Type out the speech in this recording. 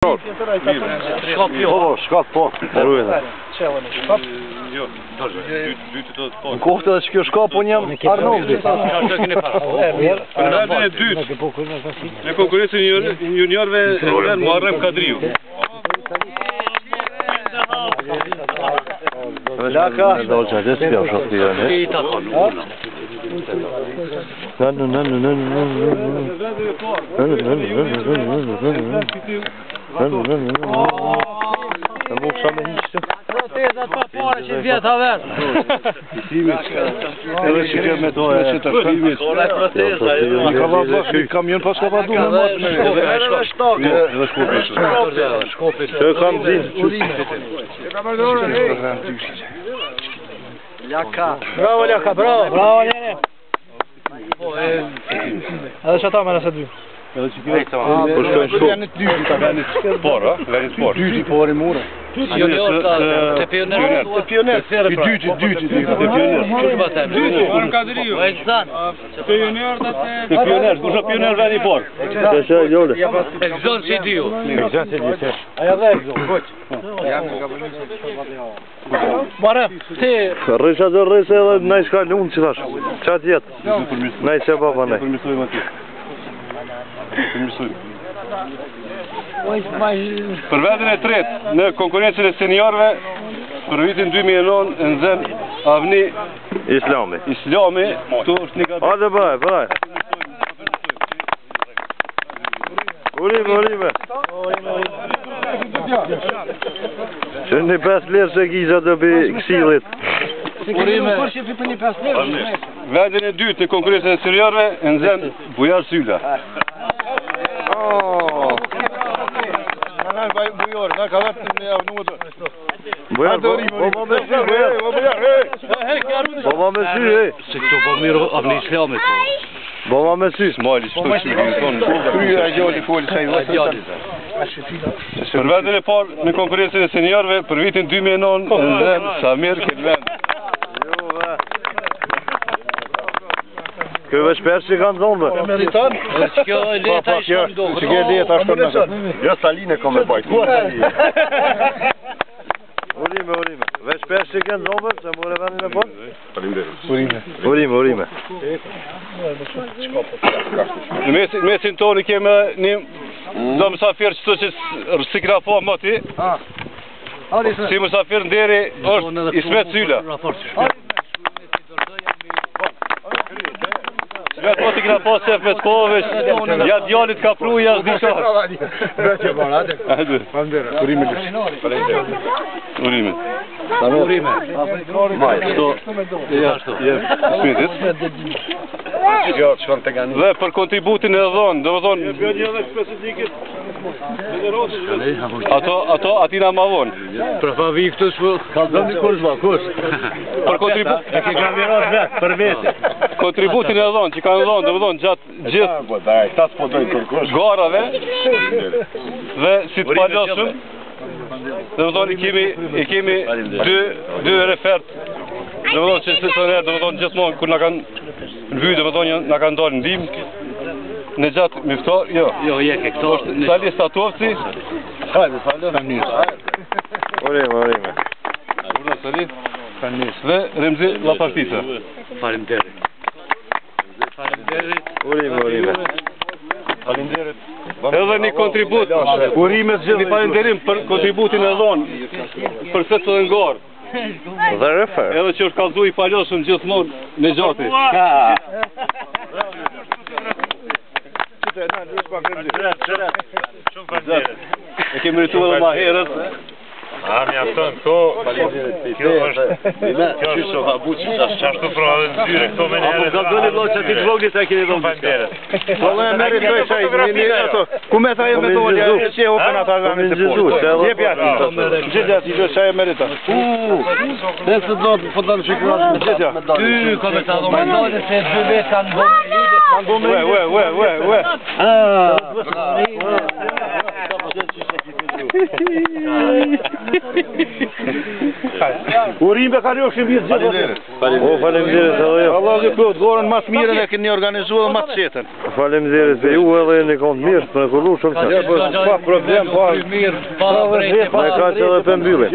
Shkap jo. Shkap po. Rujnë. Shkap? Jo, dytë do të po. Në kohë edhe që kjo shkap, unë jam Arnoldi. Në vendin e dytë, në konkurrencën juniorëve në Muharrem Kadriu. Laka. Do të jesh ti apo ti janë? Nuk sa me hiqë. Protezat pa pare që vjetë haver. Edhe që kjo me dojë. Në ka vabë kamion pas ka vadu me matë. Edhe shtokë. Edhe shkopi. Që kam zinë. Laka. Bravo Laka, bravo. Bravo njene. Edhe që ta me nëse dy. Edhe që kjo venit dyti, venit spor, a? Venit spor. Dyti por e mure. Te pioner. Te pioner. Dyti. Te pioner. Dyti, Muharrem Kadriu. Te junior da te... Te pioner, kusha pioner veni por. Që jole. Egzon që i dio. Egzon që i dio. Aja dhe egzon, hoq. Bare, ti... Rrisha dhe rrisha edhe na i shka lunë që thash. Qatë jetë. Na i se baba nej. Përmisojmë ati. Për vendin e tretë në konkurencën e seniorëve për vitin 2009 në zën Avni Islami. Këtu është një gabim. Hajde bëj. Urime. Që një 5 lirë se gizat dhe bi kësilit. Urime. Vendin e dytë në konkurencën e seniorëve në zën Bujar Sylla. Bujor, na ka vetë me avnu të. Baba me sy, Se këto po mirë Avni Islamit. Baba me sy. Smali, çto shikojnë. Kryja e gjoli fol sa i vjen. Për vendin e parë në konkurrencën e seniorëve për vitin 2009 në zën Samir Kelvend. Kjo veç përë që kanë zonë dhe. Meriton? Që kjo leta i shumë do. Që kjo leta është përmesat. Jo Saline kom me bajt. Urime. Veç përë që kanë zonë dhe, se more vendin e parë? Urime. Në mesin toni keme një do mësafir qëto që si këna po më ti. Si mësafir në deri është Ismet Sylla. Vetë po t'i këna po sef me t'kovesh, ja djallit ka pru, ja s'dishar. Urime. Dhe për kontributin e dhonë, do më thonë, ato atina ma vonë. Për favi këtu shpo... Për kontributin e dhonë, që kanë dhonë, do më thonë, gjatë gjithë garave dhe si të paljosëm, do më thonë, i kemi dy refert, do më thonë, që se të nërë, do më thonë, gjithmonë, kur në kanë në vyjë, do më thonë, në kanë dalë në dimë, në gjatë miftar, jo. Jo, jeke, këto është... Sali Statovci. Hajde, Urime. Sali. Dhe Remzi Lapartisa. Faleminderit. Urime. Edhe një kontribut, një falenderim për kontributin e dhonë, për këtë të ngarë. Dhe refer. Edhe që është kalzu i paljosëm gjithmonë në gjati. E kemi rritu edhe ma herët. Mi afton, kjo është qashtu pra dhe në zyre, këto me njerët. Ka dëni vlo që ti të voglit e keni dhonë. Falenderit. Me meritoj qaj, ku me tha e me dole, që e open ata gani të porë. Jep jati, gjithja ti që qaj e merita. Dhe se do të fëtën shikurat. Gjithja. Ty, kome të adho me dole, se dy vetë kanë bëmë Ue. Urimbe ka rjoshim vjetë gjithë. O, faleminderit edhe jo. Allah dhe plot, gorën mas mirën e keni organizuar dhe mas qetën. Faleminderit se ju edhe e një kontë mirë, për në kullu shumë se. Pa problem, pa. Pa, Me ka që edhe për mbylli.